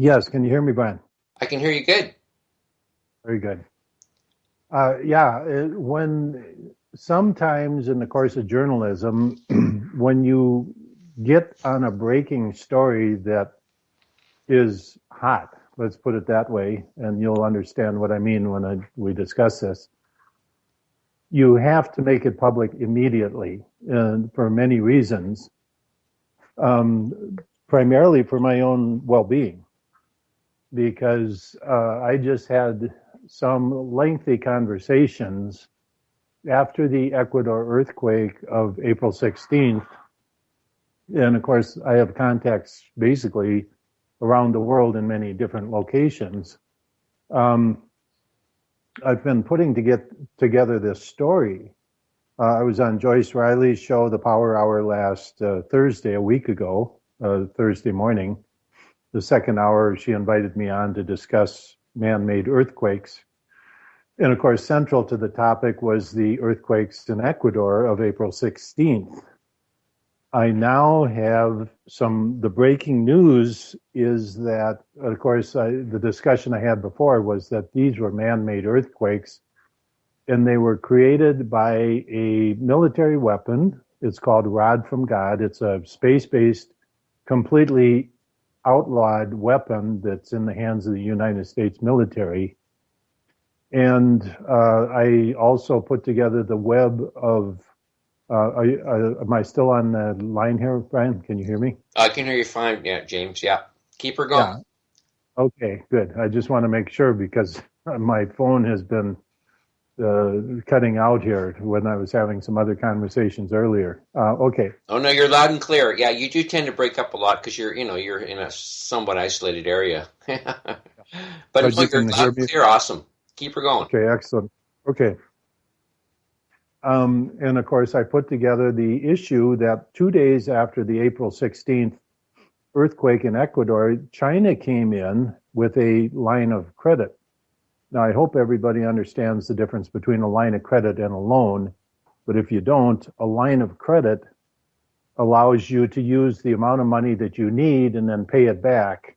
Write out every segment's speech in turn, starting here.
Yes, can you hear me, Brian? I can hear you good. Very good. When sometimes in the course of journalism, when you get on a breaking story that is hot, let's put it that way, and you'll understand what I mean when we discuss this, you have to make it public immediately, and for many reasons, primarily for my own well-being, because I just had some lengthy conversations after the Ecuador earthquake of April 16th. And of course, I have contacts basically around the world in many different locations. Um, I've been putting together this story. I was on Joyce Riley's show, The Power Hour, last Thursday, a week ago, Thursday morning. The second hour, she invited me on to discuss man-made earthquakes. And of course, central to the topic was the earthquakes in Ecuador of April 16th. I now have the breaking news is that, of course, the discussion I had before was that these were man-made earthquakes, and they were created by a military weapon. It's called Rod from God. It's a space-based, completely outlawed weapon that's in the hands of the United States military. And I also put together the web of, am I still on the line here, Brian? Can you hear me? I can hear you fine, yeah, James. Yeah, keep her going. Yeah. Okay, good. I just want to make sure because my phone has been cutting out here when I was having some other conversations earlier. Okay. Oh no, you're loud and clear. Yeah, you do tend to break up a lot because you're in a somewhat isolated area. But But no, you you're can loud hear and me? clear. Awesome. Keep her going. Okay, excellent. Okay. And of course, I put together the issue that 2 days after the April 16th earthquake in Ecuador, China came in with a line of credit. Now, I hope everybody understands the difference between a line of credit and a loan. But if you don't, a line of credit allows you to use the amount of money that you need and then pay it back.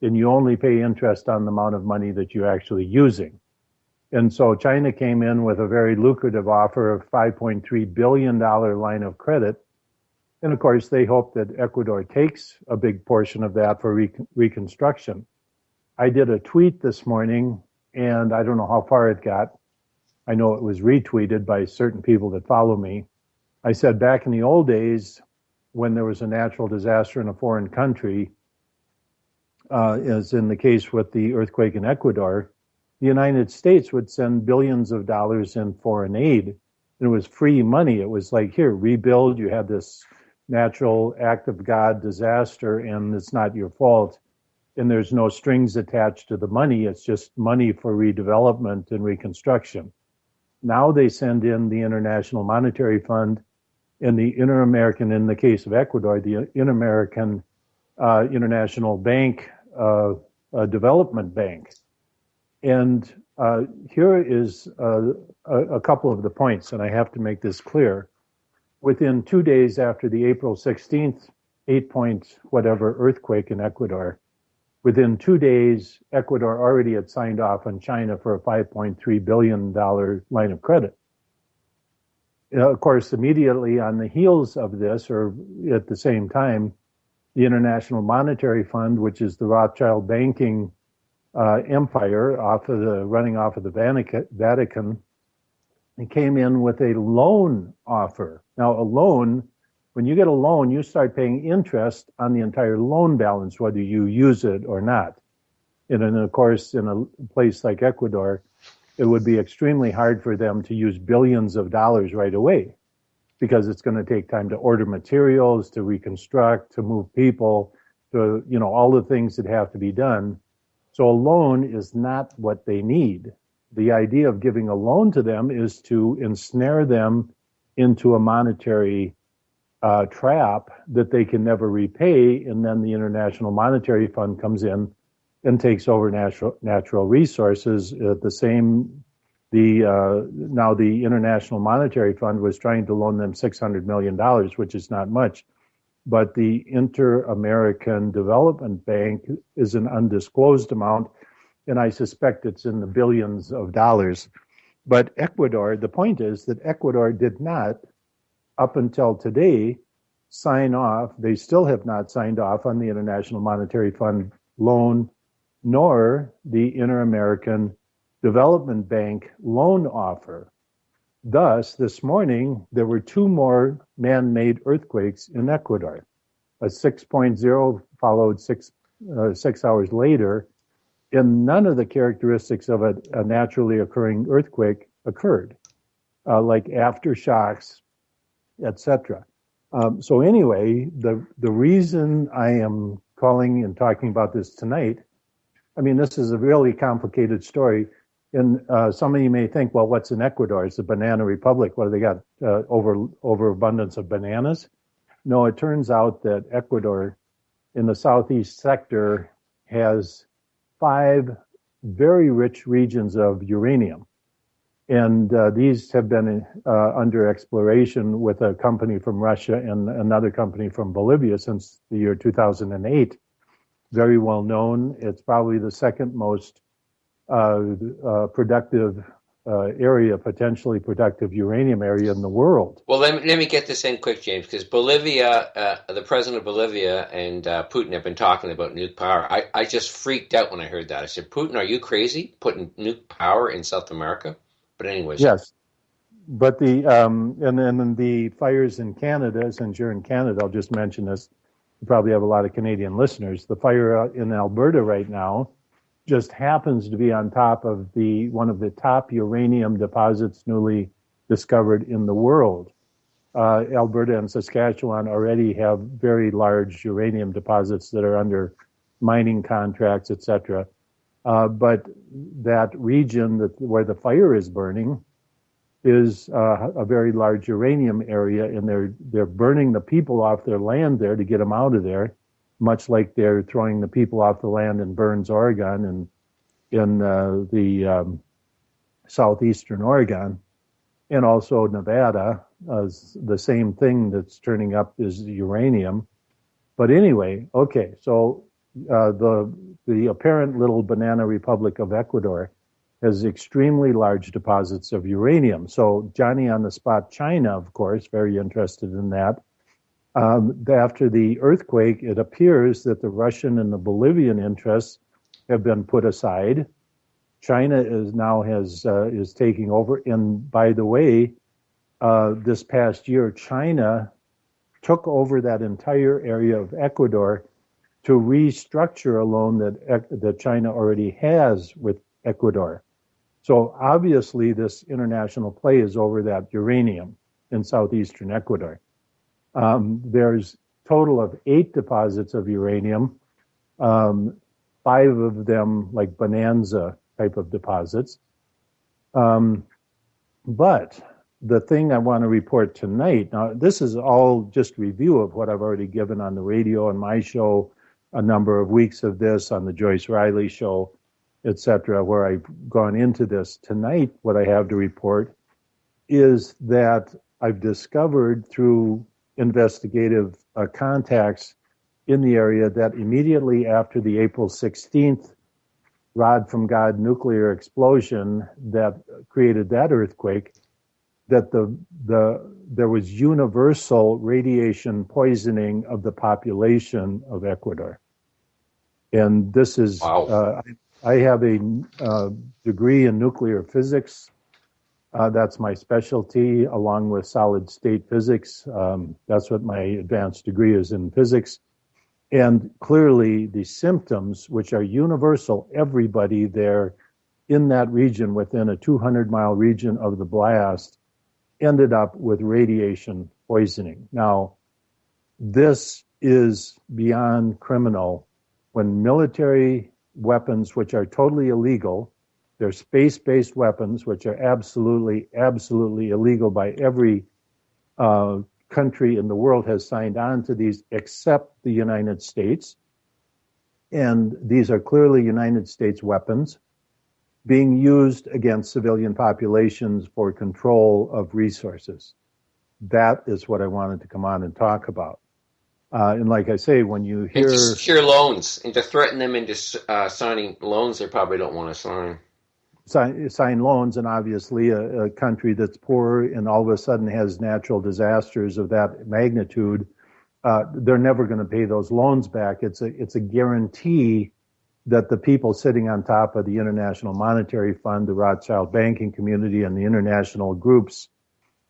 And you only pay interest on the amount of money that you're actually using. And so China came in with a very lucrative offer of $5.3 billion line of credit. And of course, they hope that Ecuador takes a big portion of that for reconstruction. I did a tweet this morning, and I don't know how far it got. I know it was retweeted by certain people that follow me. I said back in the old days, when there was a natural disaster in a foreign country, as in the case with the earthquake in Ecuador, the United States would send billions of dollars in foreign aid. And it was free money. It was like, here, rebuild. You had this natural act of God disaster, and it's not your fault. And there's no strings attached to the money. It's just money for redevelopment and reconstruction. Now they send in the International Monetary Fund and the Inter-American, in the case of Ecuador, the Inter-American International Bank, Development Bank. And here is a couple of the points, and I have to make this clear. Within 2 days after the April 16th 8-point whatever earthquake in Ecuador, within 2 days, Ecuador already had signed off on China for a $5.3 billion line of credit. Of course, immediately on the heels of this, or at the same time, the International Monetary Fund, which is the Rothschild banking empire running off of the Vatican, and came in with a loan offer. Now, a loan, when you get a loan, you start paying interest on the entire loan balance, whether you use it or not. And then, of course, in a place like Ecuador, it would be extremely hard for them to use billions of dollars right away because it's going to take time to order materials, to reconstruct, to move people, to, all the things that have to be done. So a loan is not what they need. The idea of giving a loan to them is to ensnare them into a monetary trap that they can never repay, and then the International Monetary Fund comes in and takes over natural resources. Now the International Monetary Fund was trying to loan them $600 million, which is not much. but the Inter-American Development Bank is an undisclosed amount, and I suspect it's in the billions of dollars. But Ecuador, the point is that Ecuador did not, up until today, sign off. They still have not signed off on the International Monetary Fund loan, nor the Inter-American Development Bank loan offer. Thus, this morning, there were two more man-made earthquakes in Ecuador. A 6.0 followed 6 hours later, and none of the characteristics of a naturally occurring earthquake occurred, like aftershocks, etc. So anyway, the reason I am calling and talking about this tonight, I mean, this is a really complicated story. And some of you may think, well, what's in Ecuador? It's a banana republic. What do they got? Overabundance of bananas? No, it turns out that Ecuador in the southeast sector has 5 very rich regions of uranium. And these have been under exploration with a company from Russia and another company from Bolivia since the year 2008. Very well known. It's probably the second most productive area, potentially productive uranium area in the world. Well, let me get this in quick, James, because Bolivia, the president of Bolivia and Putin have been talking about nuke power. I just freaked out when I heard that. I said, Putin, are you crazy putting nuke power in South America? But anyways. Yes. But and then the fires in Canada, since you're in Canada, I'll just mention this. You probably have a lot of Canadian listeners. The fire in Alberta right now just happens to be on top of one of the top uranium deposits newly discovered in the world. Alberta and Saskatchewan already have very large uranium deposits that are under mining contracts, etc. But that region where the fire is burning is a very large uranium area, and they're burning the people off their land there to get them out of there, much like they're throwing the people off the land in Burns, Oregon, and in the southeastern Oregon, and also Nevada. The same thing that's turning up is uranium. But anyway, okay, so the apparent little banana republic of Ecuador has extremely large deposits of uranium. So Johnny on the spot, China, of course, very interested in that. After the earthquake, it appears that the Russian and the Bolivian interests have been put aside. China is taking over. And by the way, this past year, China took over that entire area of Ecuador to restructure a loan that China already has with Ecuador. So obviously, this international play is over that uranium in southeastern Ecuador. There's a total of 8 deposits of uranium, 5 of them like bonanza type of deposits. But the thing I want to report tonight, now this is all just review of what I've already given on the radio on my show, a number of weeks of this on the Joyce Riley show, etc., where I've gone into this. Tonight, what I have to report is that I've discovered through investigative contacts in the area that immediately after the April 16th Rod from God nuclear explosion that created that earthquake, that there was universal radiation poisoning of the population of Ecuador. And this is, wow. I have a degree in nuclear physics. That's my specialty, along with solid state physics. That's what my advanced degree is in physics. And clearly the symptoms, which are universal, everybody there in that region, within a 200-mile region of the blast, ended up with radiation poisoning. Now, this is beyond criminal when military weapons, which are totally illegal, they're space-based weapons, which are absolutely, absolutely illegal by every country in the world has signed on to these except the United States. And these are clearly United States weapons being used against civilian populations for control of resources. That is what I wanted to come on and talk about. And like I say, when you And to hear secure loans and to threaten them into signing loans they probably don't want to sign. sign loans, and obviously a country that's poor and all of a sudden has natural disasters of that magnitude, they're never going to pay those loans back. It's a guarantee that the people sitting on top of the International Monetary Fund, the Rothschild banking community, and the international groups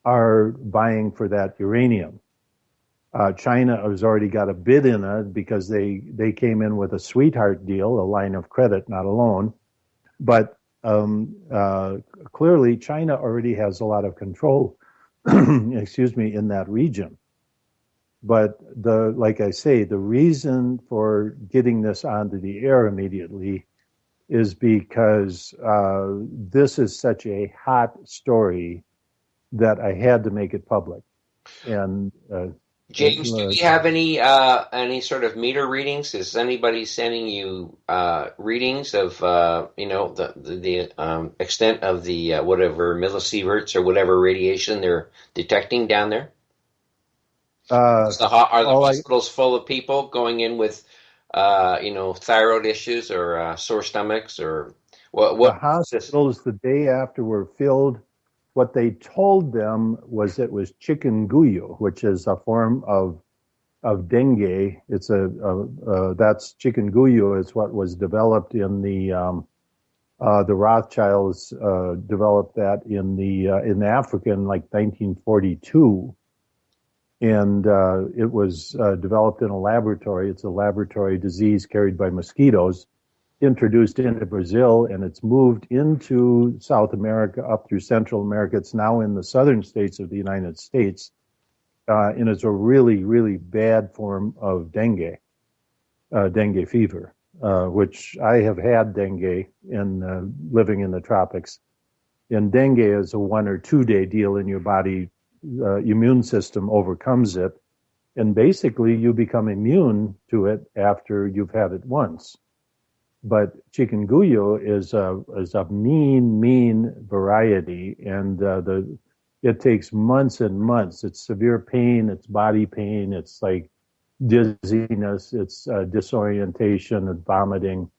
are buying for that uranium. China has already got a bid in it because they came in with a sweetheart deal, a line of credit, not a loan. But clearly, China already has a lot of control, excuse me, in that region. But like I say, the reason for getting this onto the air immediately is because this is such a hot story that I had to make it public. And James, do we have any sort of meter readings? Is anybody sending you readings of the extent of the whatever millisieverts or whatever radiation they're detecting down there? Are the hospitals full of people going in with thyroid issues or sore stomachs or what? The hospitals the day after were filled. What they told them was it was chikungunya, which is a form of dengue. It's that's chikungunya is what was developed in the Rothschilds developed that in Africa in like 1942, and it was developed in a laboratory. It's a laboratory disease carried by mosquitoes, introduced into Brazil, and it's moved into South America, up through Central America. It's now in the southern states of the United States, and it's a really, really bad form of dengue fever, which I have had dengue in living in the tropics. And dengue is a 1 or 2 day deal, in your body immune system overcomes it, and basically you become immune to it after you've had it once. But chikungunya is a mean variety, and it takes months and months. It's severe pain, it's body pain, it's like dizziness, it's disorientation and vomiting.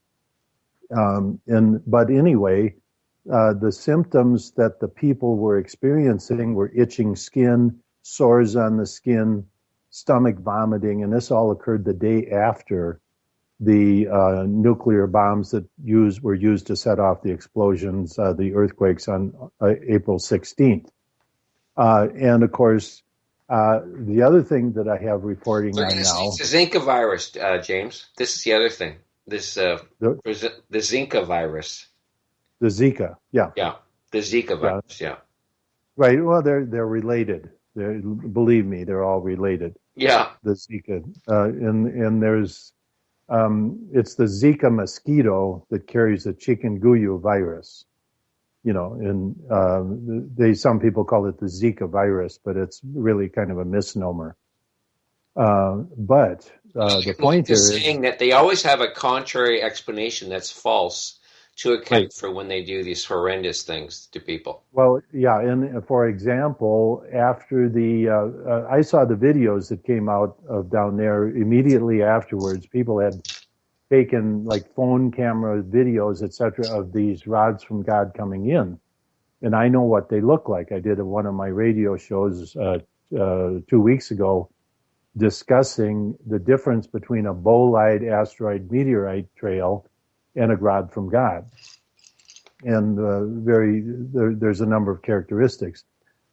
But anyway, the symptoms that the people were experiencing were itching skin, sores on the skin, stomach vomiting, and this all occurred the day after the nuclear bombs that were used to set off the explosions, the earthquakes on April 16th. And of course, the other thing that I have reporting on now. It's the Zika virus, James. This is the other thing. The Zika virus. The Zika, yeah. Yeah, the Zika virus, yeah. Right, well, they're related. Believe me, they're all related. Yeah. The Zika. And there's... it's the Zika mosquito that carries the chikungunya virus, and some people call it the Zika virus, but it's really kind of a misnomer. But the point here is saying that they always have a contrary explanation that's false to account for when they do these horrendous things to people. Well, yeah, and for example, after I saw the videos that came out of down there immediately afterwards. People had taken like phone camera videos, etc., of these rods from God coming in, and I know what they look like. I did one of my radio shows 2 weeks ago discussing the difference between a bolide asteroid meteorite trail and a rod from God. And there's a number of characteristics.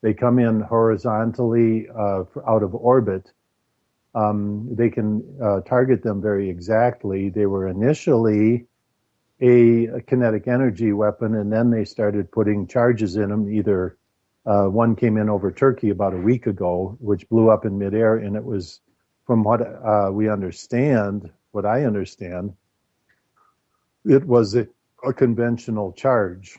They come in horizontally out of orbit. They can target them very exactly. They were initially a kinetic energy weapon, and then they started putting charges in them. Either one came in over Turkey about a week ago, which blew up in midair, and it was, from what I understand, it was a conventional charge,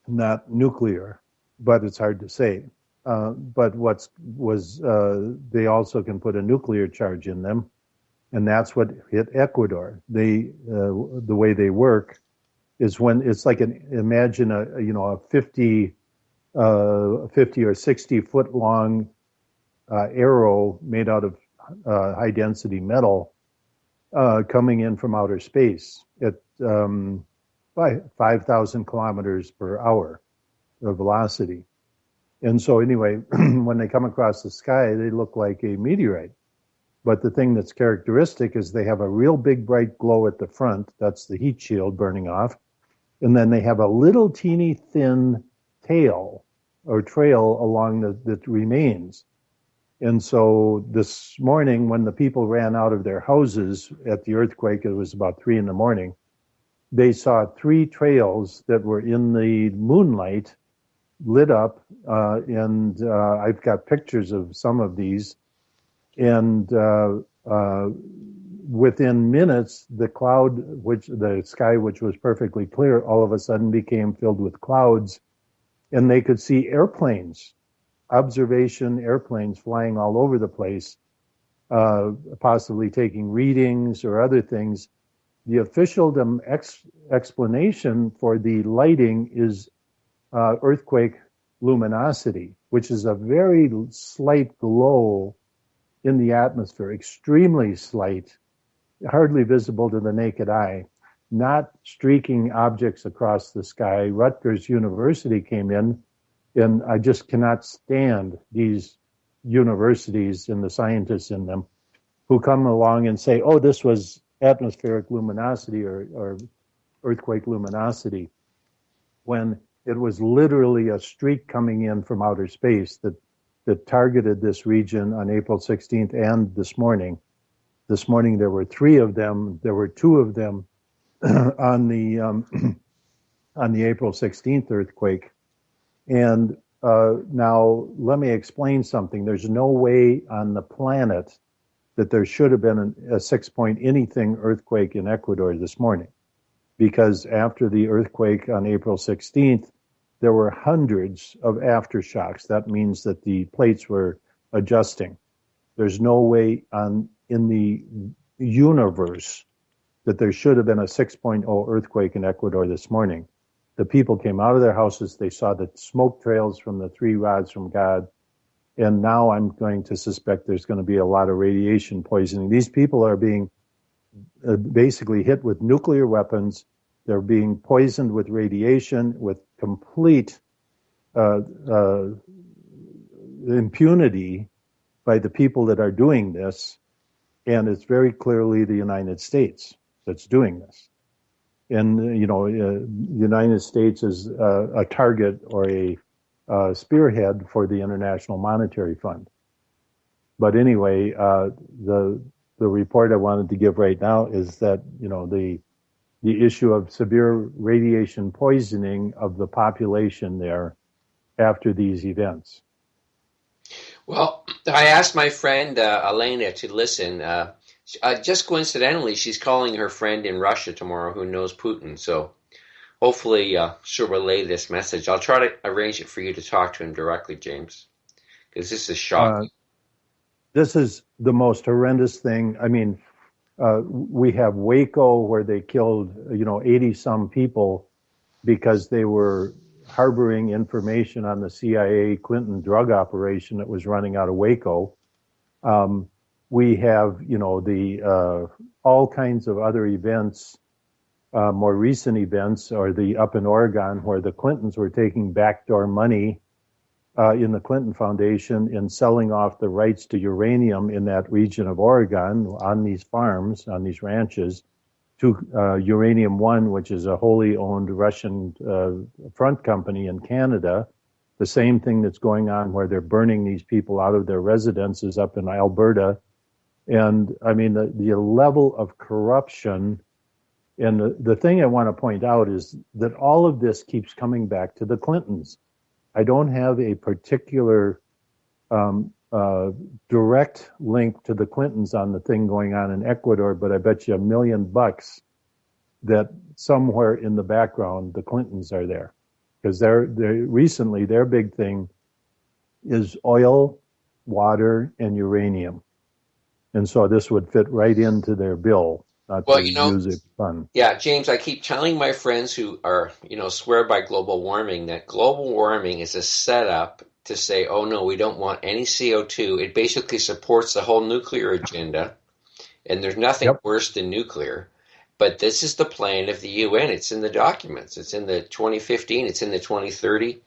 not nuclear, but it's hard to say. But they also can put a nuclear charge in them, and that's what hit Ecuador. The way they work is when it's like imagine a 50 or 60 foot long arrow made out of high density metal coming in from outer space at by 5,000 kilometers per hour of velocity. And so anyway, when they come across the sky, they look like a meteorite. But the thing that's characteristic is they have a real big bright glow at the front. That's the heat shield burning off. And then they have a little teeny thin tail or trail along that remains. And so this morning, when the people ran out of their houses at the earthquake, it was about 3 a.m, they saw 3 trails that were in the moonlight lit up. And I've got pictures of some of these. And within minutes, the sky, which was perfectly clear, all of a sudden became filled with clouds, and they could see airplanes, observation airplanes flying all over the place, possibly taking readings or other things. The official explanation for the lighting is earthquake luminosity, which is a very slight glow in the atmosphere, extremely slight, hardly visible to the naked eye, not streaking objects across the sky. Rutgers University came in, and I just cannot stand these universities and the scientists in them who come along and say, oh, this was atmospheric luminosity or earthquake luminosity, when it was literally a streak coming in from outer space that targeted this region on April 16th and this morning. This morning there were 3 of them. There were 2 of them on the April 16th earthquake. And now let me explain something. There's no way on the planet that there should have been a 6-point anything earthquake in Ecuador this morning, because after the earthquake on April 16th, there were hundreds of aftershocks. That means that the plates were adjusting. There's no way in the universe that there should have been a 6.0 earthquake in Ecuador this morning. The people came out of their houses. They saw the smoke trails from the 3 rods from God. And now I'm going to suspect there's going to be a lot of radiation poisoning. These people are being basically hit with nuclear weapons. They're being poisoned with radiation, with complete impunity by the people that are doing this. And it's very clearly the United States that's doing this. And, the United States is a target or a spearhead for the International Monetary Fund. But anyway, the report I wanted to give right now is that, the issue of severe radiation poisoning of the population there after these events. Well, I asked my friend Elena to listen. Just coincidentally, she's calling her friend in Russia tomorrow who knows Putin. So hopefully she'll relay this message. I'll try to arrange it for you to talk to him directly, James, because this is shocking. This is the most horrendous thing. I mean, we have Waco where they killed, 80-some people because they were harboring information on the CIA Clinton drug operation that was running out of Waco. We have, all kinds of other events, more recent events, or the up in Oregon where the Clintons were taking backdoor money in the Clinton Foundation and selling off the rights to uranium in that region of Oregon on these farms, on these ranches, to Uranium One, which is a wholly owned Russian front company in Canada. The same thing that's going on where they're burning these people out of their residences up in Alberta. And I mean, the level of corruption. And the thing I want to point out is that all of this keeps coming back to the Clintons. I don't have a particular direct link to the Clintons on the thing going on in Ecuador, but I bet you $1 million that somewhere in the background the Clintons are there, because they're recently their big thing is oil, water, and uranium, and so this would fit right into their bill. Use it fun. Yeah, James, I keep telling my friends who are, swear by global warming that global warming is a setup to say, oh no, we don't want any CO2. It basically supports the whole nuclear agenda, and there's nothing Yep. worse than nuclear. But this is the plan of the UN. It's in the documents. It's in the 2015. It's in the 2030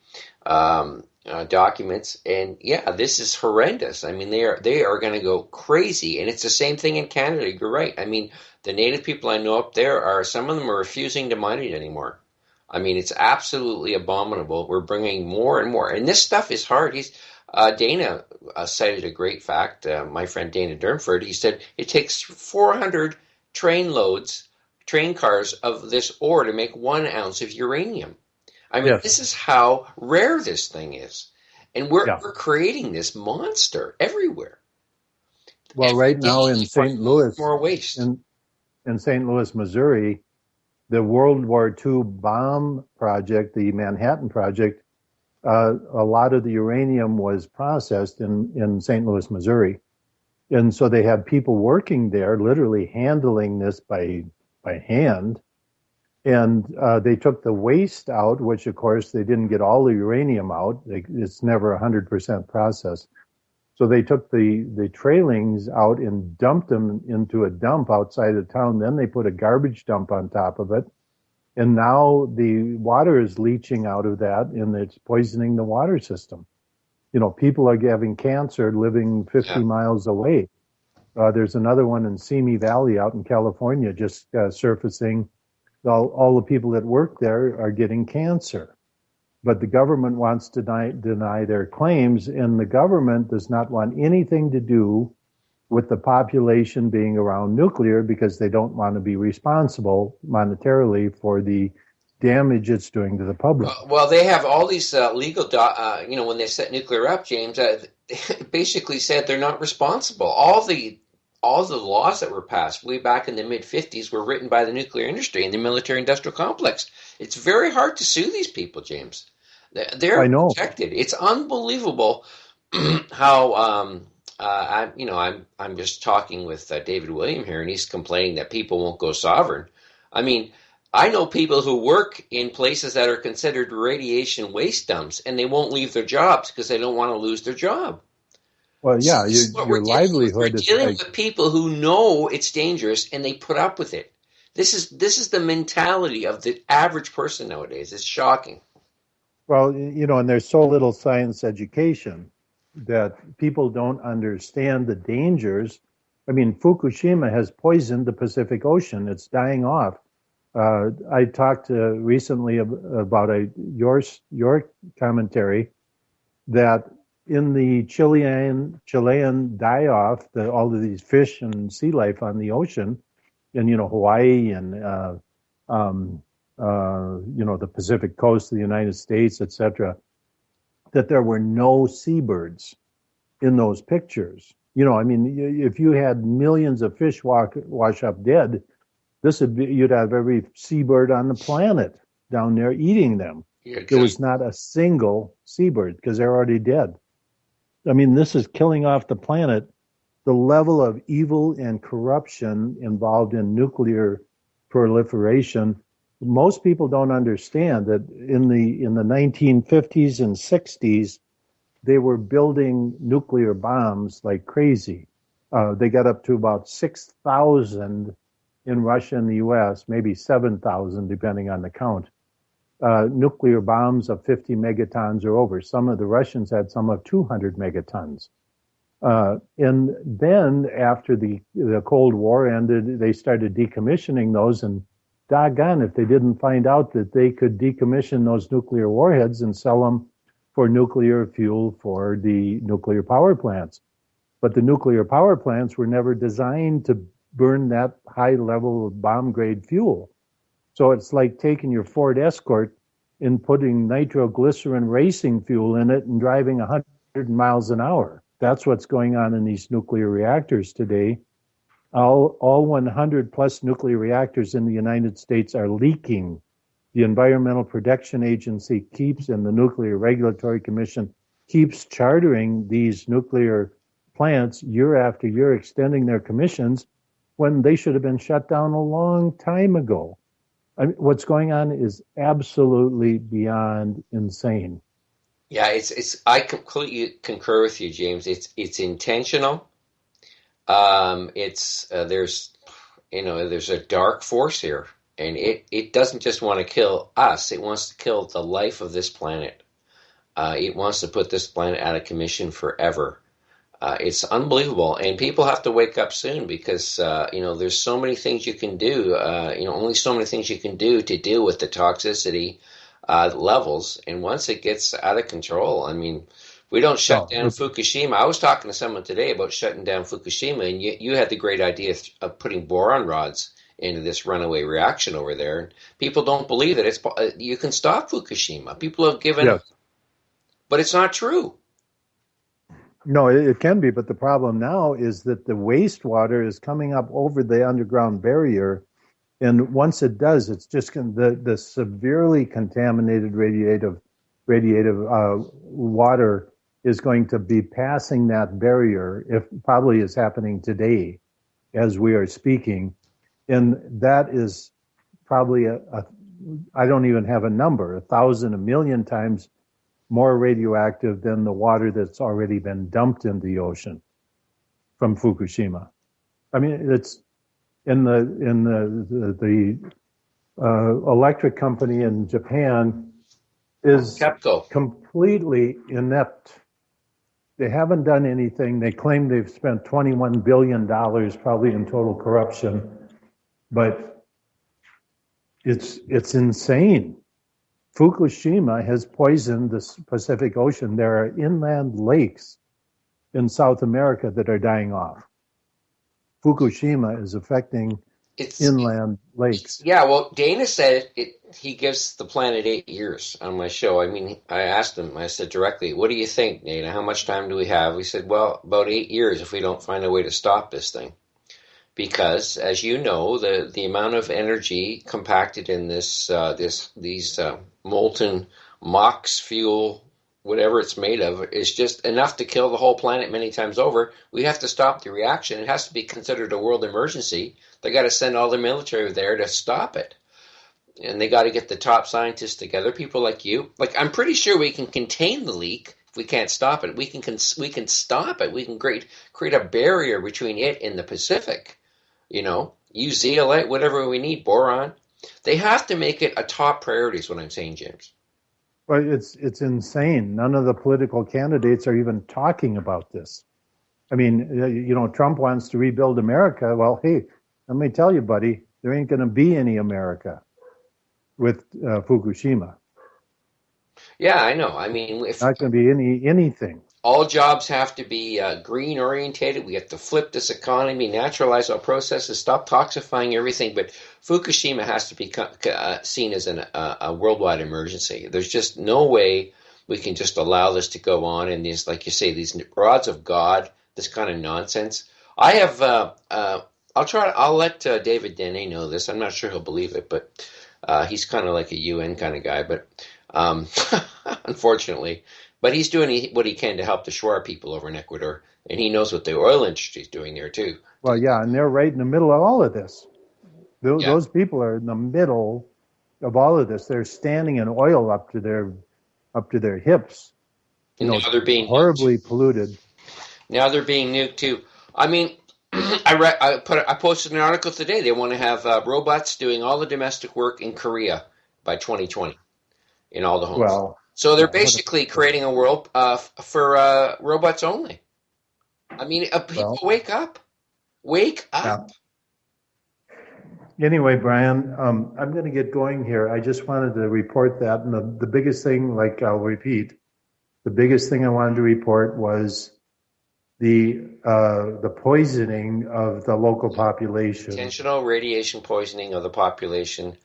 documents. And yeah, this is horrendous. I mean, they are going to go crazy. And it's the same thing in Canada. You're right. I mean, the native people I know up there some of them are refusing to mine it anymore. I mean, it's absolutely abominable. We're bringing more and more, and this stuff is hard. Dana cited a great fact. My friend Dana Durnford, he said it takes 400 train cars of this ore to make 1 ounce of uranium. I mean, Yes. this is how rare this thing is, and we're Yeah. creating this monster everywhere. Well, Every right day now in you St. find Louis, more waste. in St. Louis, Missouri, the World War II bomb project, the Manhattan Project, a lot of the uranium was processed in St. Louis, Missouri. And so they had people working there, literally handling this by hand. And they took the waste out, which of course they didn't get all the uranium out. It's never 100% processed. So they took the trailings out and dumped them into a dump outside of town. Then they put a garbage dump on top of it. And now the water is leaching out of that and it's poisoning the water system. You know, people are having cancer living 50 miles away. There's another one in Simi Valley out in California just surfacing. All the people that work there are getting cancer. But the government wants to deny their claims, and the government does not want anything to do with the population being around nuclear because they don't want to be responsible monetarily for the damage it's doing to the public. Well, they have all these legal, when they set nuclear up, James, basically said they're not responsible. All the laws that were passed way back in the mid-50s were written by the nuclear industry and the military-industrial complex. It's very hard to sue these people, James. They're I know. protected. It's unbelievable how I'm just talking with David William here, and he's complaining that people won't go sovereign. I mean, I know people who work in places that are considered radiation waste dumps, and they won't leave their jobs because they don't want to lose their job. Well, yeah, your livelihood We're is dealing like, with people who know it's dangerous and they put up with it. This is the mentality of the average person nowadays. It's shocking. well, you know, and there's so little science education that people don't understand the dangers. I mean, Fukushima has poisoned the Pacific Ocean. It's dying off. I talked recently about your commentary that in the Chilean die-off, all of these fish and sea life on the ocean, in Hawaii and the Pacific coast of the United States, etc., that there were no seabirds in those pictures. You know, I mean, if you had millions of fish wash up dead, you'd have every seabird on the planet down there eating them. There was not a single seabird because they're already dead. I mean, this is killing off the planet. The level of evil and corruption involved in nuclear proliferation, most people don't understand that in the 1950s and 60s, they were building nuclear bombs like crazy. They got up to about 6,000 in Russia and the U.S., maybe 7,000 depending on the count. Nuclear bombs of 50 megatons or over. Some of the Russians had some of 200 megatons. And then after the Cold War ended, they started decommissioning those, and doggone if they didn't find out that they could decommission those nuclear warheads and sell them for nuclear fuel for the nuclear power plants. But the nuclear power plants were never designed to burn that high level of bomb grade fuel. So it's like taking your Ford Escort and putting nitroglycerin racing fuel in it and driving 100 miles an hour. That's what's going on in these nuclear reactors today. All 100 plus nuclear reactors in the United States are leaking. The Environmental Protection Agency and the Nuclear Regulatory Commission keeps chartering these nuclear plants year after year, extending their commissions when they should have been shut down a long time ago. I mean, what's going on is absolutely beyond insane. Yeah, it's. I completely concur with you, James. It's intentional. It's there's a dark force here, and it doesn't just want to kill us. It wants to kill the life of this planet. It wants to put this planet out of commission forever. It's unbelievable, and people have to wake up soon because there's so many things you can do. Only so many things you can do to deal with the toxicity levels, and once it gets out of control, I mean, we don't shut down Fukushima. I was talking to someone today about shutting down Fukushima, and you had the great idea of putting boron rods into this runaway reaction over there. People don't believe that you can stop Fukushima. People have given up, but it's not true. No, it can be, but the problem now is that the wastewater is coming up over the underground barrier, and once it does, it's just the severely contaminated radiative water is going to be passing that barrier. If probably is happening today, as we are speaking, and that is probably I don't even have a number, 1,000, 1,000,000 times more radioactive than the water that's already been dumped in the ocean from Fukushima. I mean, it's in the electric company in Japan is TEPCO. Completely inept. They haven't done anything. They claim they've spent $21 billion probably in total corruption, but it's insane. Fukushima has poisoned the Pacific Ocean. There are inland lakes in South America that are dying off. Fukushima is affecting inland lakes. Yeah, well, Dana said he gives the planet 8 years on my show. I mean, I asked him, I said directly, what do you think, Dana? How much time do we have? He said, well, about 8 years if we don't find a way to stop this thing. Because, as you know, the amount of energy compacted in these molten MOX fuel, whatever it's made of, is just enough to kill the whole planet many times over. We have to stop the reaction. It has to be considered a world emergency. They got to send all the military there to stop it. And they got to get the top scientists together, people like you. Like, I'm pretty sure we can contain the leak. If we can't stop it, we can stop it. We can create a barrier between it and the Pacific. Use zeolite, whatever we need, boron. They have to make it a top priority is what I'm saying, James. Well, it's insane. None of the political candidates are even talking about this. I mean, Trump wants to rebuild America. Well, hey, let me tell you, buddy, there ain't going to be any America with Fukushima. Yeah, I know. I mean, it's not going to be anything. All jobs have to be green orientated. We have to flip this economy, naturalize our processes, stop toxifying everything. But Fukushima has to be seen as a worldwide emergency. There's just no way we can just allow this to go on. And these, like you say, these rods of God, this kind of nonsense. I have. I'll let David Dene know this. I'm not sure he'll believe it, but he's kind of like a UN kind of guy. But unfortunately. But he's doing what he can to help the Shuar people over in Ecuador, and he knows what the oil industry is doing there too. Well, yeah, and they're right in the middle of all of this. Those people are in the middle of all of this. They're standing in oil up to their hips. And now they're being horribly polluted. Now they're being nuked too. I mean, I posted an article today. They want to have robots doing all the domestic work in Korea by 2020 in all the homes. Well. So they're basically creating a world for robots only. I mean, people wake up. Wake up. Yeah. Anyway, Brian, I'm going to get going here. I just wanted to report that. And the biggest thing, like I'll repeat, the biggest thing I wanted to report was the poisoning of the local population. Intentional radiation poisoning of the population.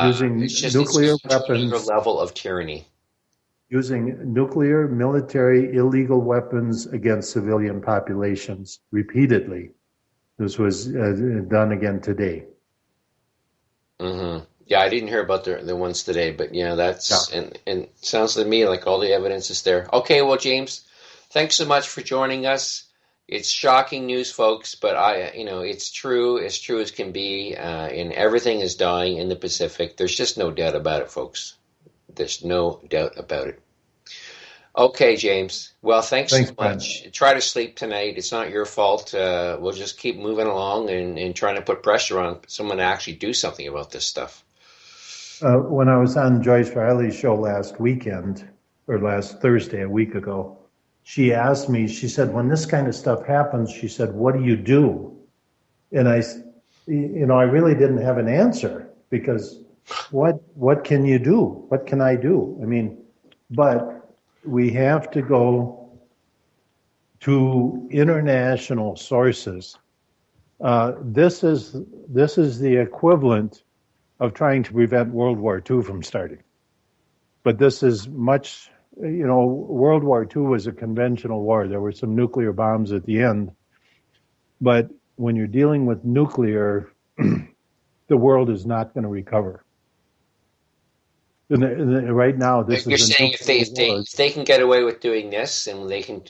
Using nuclear weapons. Another level of tyranny. Using nuclear, military, illegal weapons against civilian populations repeatedly. This was done again today. Mm-hmm. Yeah, I didn't hear about the ones today, but that's and sounds to me like all the evidence is there. Okay, well, James, thanks so much for joining us. It's shocking news, folks, but it's true as can be, and everything is dying in the Pacific. There's just no doubt about it, folks. There's no doubt about it. Okay, James. Well, thanks so Thanks, Ben. much. Try to sleep tonight. It's not your fault. We'll just keep moving along and trying to put pressure on someone to actually do something about this stuff. When I was on Joyce Riley's show last weekend, or last Thursday, a week ago, she asked me, she said, when this kind of stuff happens, she said, what do you do? And I really didn't have an answer because what can you do? What can I do? I mean, but we have to go to international sources. This is the equivalent of trying to prevent World War II from starting. But this is much, World War II was a conventional war. There were some nuclear bombs at the end. But when you're dealing with nuclear, the world is not going to recover. Right now, this You're is a saying nuclear war. if they can get away with doing this, and they can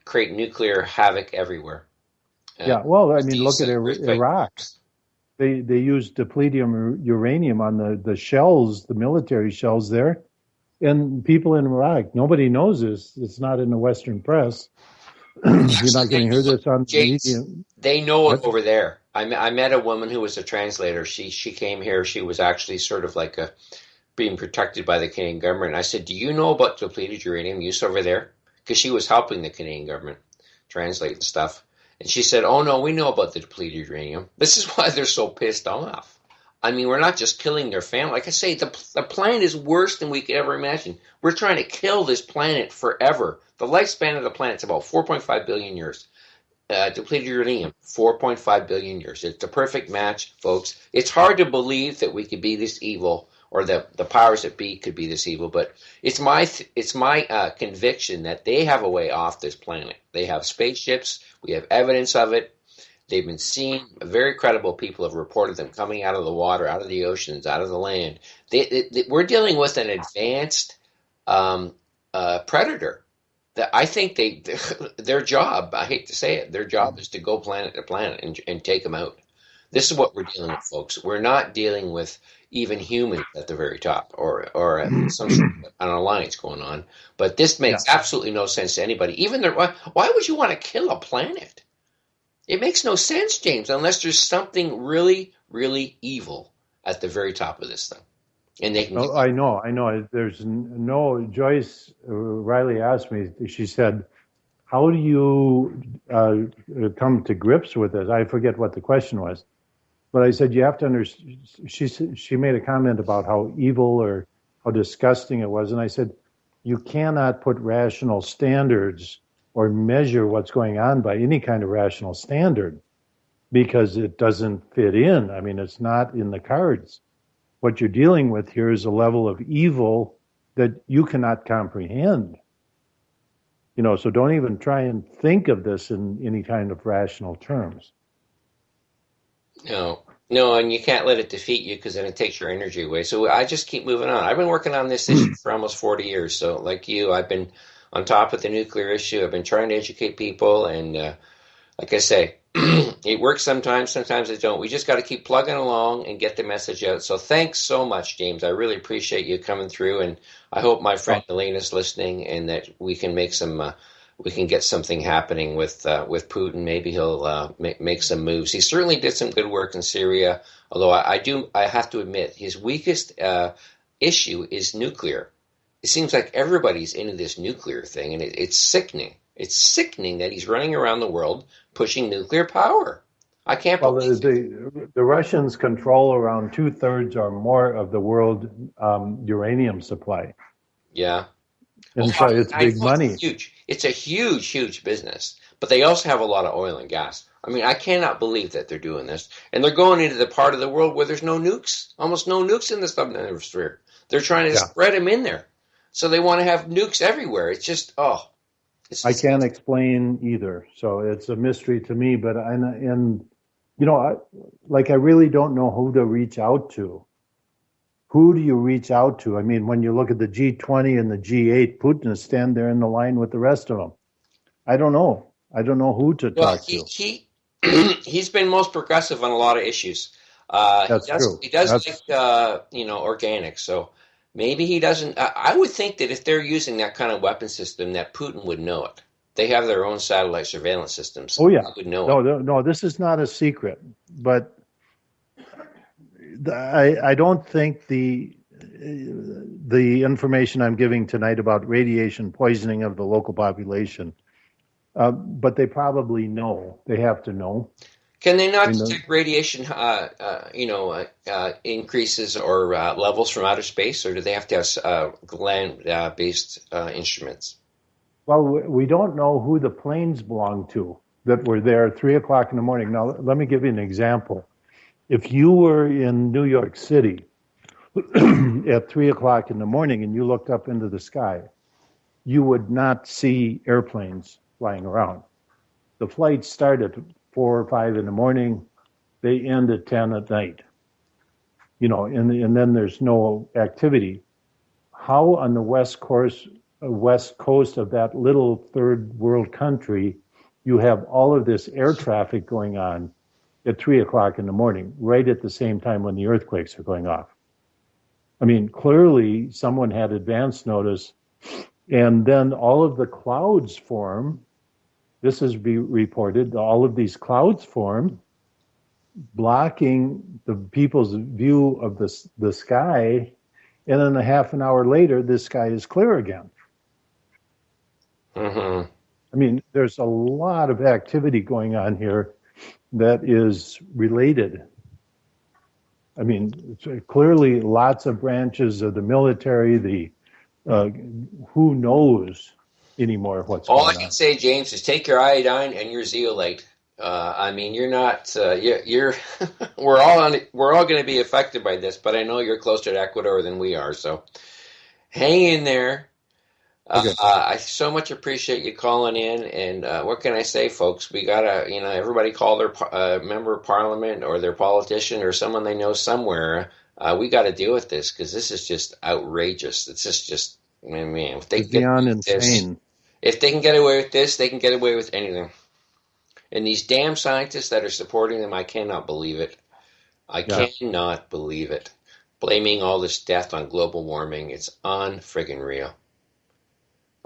create nuclear havoc everywhere. Yeah, well, I mean, look These at earthquake Iraq. bombs. They used depleted uranium on the shells, the military shells there. And people in Iraq, nobody knows this. It's not in the Western press. You're not going to hear this on the media. They know it What? over there. I met a woman who was a translator. She came here. She was actually sort of like being protected by the Canadian government. And I said, "Do you know about depleted uranium use over there?" Because she was helping the Canadian government translate the stuff. And she said, "Oh no, we know about the depleted uranium. This is why they're so pissed off. I mean, we're not just killing their family. Like I say, the planet is worse than we could ever imagine. We're trying to kill this planet forever. The lifespan of the planet is about 4.5 billion years. Depleted uranium, 4.5 billion years. It's the perfect match, folks. It's hard to believe that we could be this evil, or that the powers that be could be this evil, but it's my conviction that they have a way off this planet. They have spaceships. We have evidence of it. They've been seen. Very credible people have reported them coming out of the water, out of the oceans, out of the land. We're dealing with an advanced predator. That I think their job, I hate to say it, their job is to go planet to planet and take them out. This is what we're dealing with, folks. We're not dealing with even humans at the very top or some sort of an alliance going on. But this makes absolutely no sense to anybody. Why would you want to kill a planet? It makes no sense, James, unless there's something really, really evil at the very top of this thing. And they can. I know. There's no. Joyce Riley asked me. She said, "How do you come to grips with this?" I forget what the question was, but I said you have to understand. She made a comment about how evil or how disgusting it was, and I said you cannot put rational standards or measure what's going on by any kind of rational standard because it doesn't fit in. I mean, it's not in the cards. What you're dealing with here is a level of evil that you cannot comprehend. So don't even try and think of this in any kind of rational terms. No, and you can't let it defeat you because then it takes your energy away. So I just keep moving on. I've been working on this issue for almost 40 years. So like you, I've been on top of the nuclear issue. I've been trying to educate people. And like I say, it works sometimes it don't. We just got to keep plugging along and get the message out. So thanks so much, James. I really appreciate you coming through. And I hope my friend Elena's listening and that we can make we can get something happening with Putin. Maybe he'll make some moves. He certainly did some good work in Syria. Although I have to admit his weakest issue is nuclear. It seems like everybody's into this nuclear thing, and it's sickening. It's sickening that he's running around the world pushing nuclear power. I can't believe it. The Russians control around 2/3 or more of the world uranium supply. Yeah. And so it's big money. It's huge. It's a huge, huge business. But they also have a lot of oil and gas. I mean, I cannot believe that they're doing this. And they're going into the part of the world where there's no nukes, almost no nukes in the southern hemisphere. They're trying to spread them in there. So they want to have nukes everywhere. It's just, I can't explain either. So it's a mystery to me. But I really don't know who to reach out to. Who do you reach out to? I mean, when you look at the G20 and the G8, Putin is standing there in the line with the rest of them. I don't know. I don't know who to talk to. He's been most progressive on a lot of issues. That's true. He does like organic. So Maybe he doesn't. I would think that if they're using that kind of weapon system, that Putin would know it. They have their own satellite surveillance systems. Oh yeah, They would know it. no. This is not a secret, but I don't think the information I'm giving tonight about radiation poisoning of the local population, but they probably know. They have to know. Can they not detect radiation, increases or levels from outer space, or do they have to have land-based instruments? Well, we don't know who the planes belong to that were there at 3 o'clock in the morning. Now, let me give you an example. If you were in New York City at 3 o'clock in the morning and you looked up into the sky, you would not see airplanes flying around. The flights start at 4 or 5 in the morning. They end at 10 at night. And then there's no activity. How on the west coast of that little third world country, you have all of this air traffic going on at 3 o'clock in the morning, right at the same time when the earthquakes are going off? I mean, clearly someone had advance notice, and then all of the clouds form. This is reported. All of these clouds form, blocking the people's view of the sky, and then a half an hour later, the sky is clear again. Mm-hmm. I mean, there's a lot of activity going on here that is related. I mean, clearly lots of branches of the military, who knows anymore what's going on. All I can say, James, is take your iodine and your zeolite. I mean, you're not. We're all going to be affected by this, but I know you're closer to Ecuador than we are, so hang in there. Okay. I so much appreciate you calling in, and what can I say, folks? We gotta, everybody call their member of parliament or their politician or someone they know somewhere. We got to deal with this because this is just outrageous. It's just, man, if they beyond insane. If they can get away with this, they can get away with anything. And these damn scientists that are supporting them, I cannot believe it. I cannot believe it. Blaming all this death on global warming, it's unfriggin' real.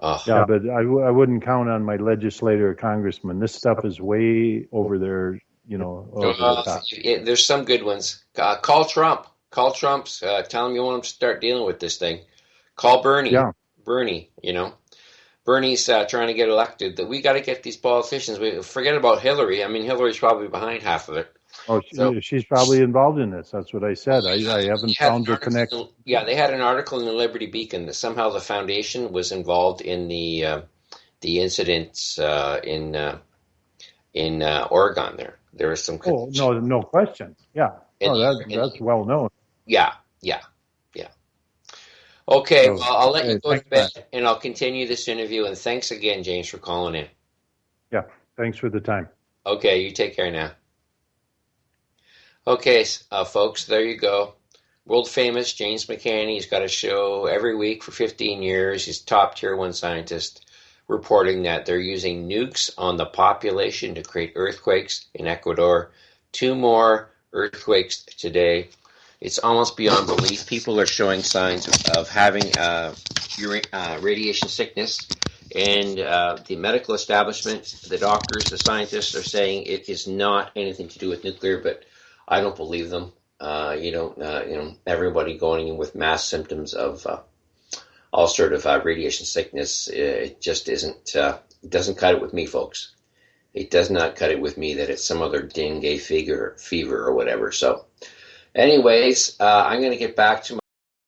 Oh. Yeah, but I wouldn't count on my legislator or congressman. This stuff is way over there, over the top. There's some good ones. Call Trump. Call Trump. Tell him you want him to start dealing with this thing. Call Bernie. Yeah. Bernie, Bernie's trying to get elected. That we got to get these politicians. We forget about Hillary. I mean, Hillary's probably behind half of it. Oh, she's probably involved in this. That's what I said. I haven't found the connection. Yeah, they had an article in the Liberty Beacon that somehow the foundation was involved in the incidents in Oregon. There was some. Oh no question. Yeah, that's well known. Yeah. Okay, well, I'll let you go to bed, and I'll continue this interview. And thanks again, James, for calling in. Yeah, thanks for the time. Okay, you take care now. Okay, folks, there you go. World famous James McCanney. He's got a show every week for 15 years. He's top tier 1 scientist, reporting that they're using nukes on the population to create earthquakes in Ecuador. 2 more earthquakes today. It's almost beyond belief. People are showing signs of having radiation sickness. And the medical establishment, the doctors, the scientists are saying it is not anything to do with nuclear, but I don't believe them. Everybody going in with mass symptoms of all sort of radiation sickness. It just isn't. It doesn't cut it with me, folks. It does not cut it with me that it's some other dengue fever or whatever. So, anyways, I'm going to get back to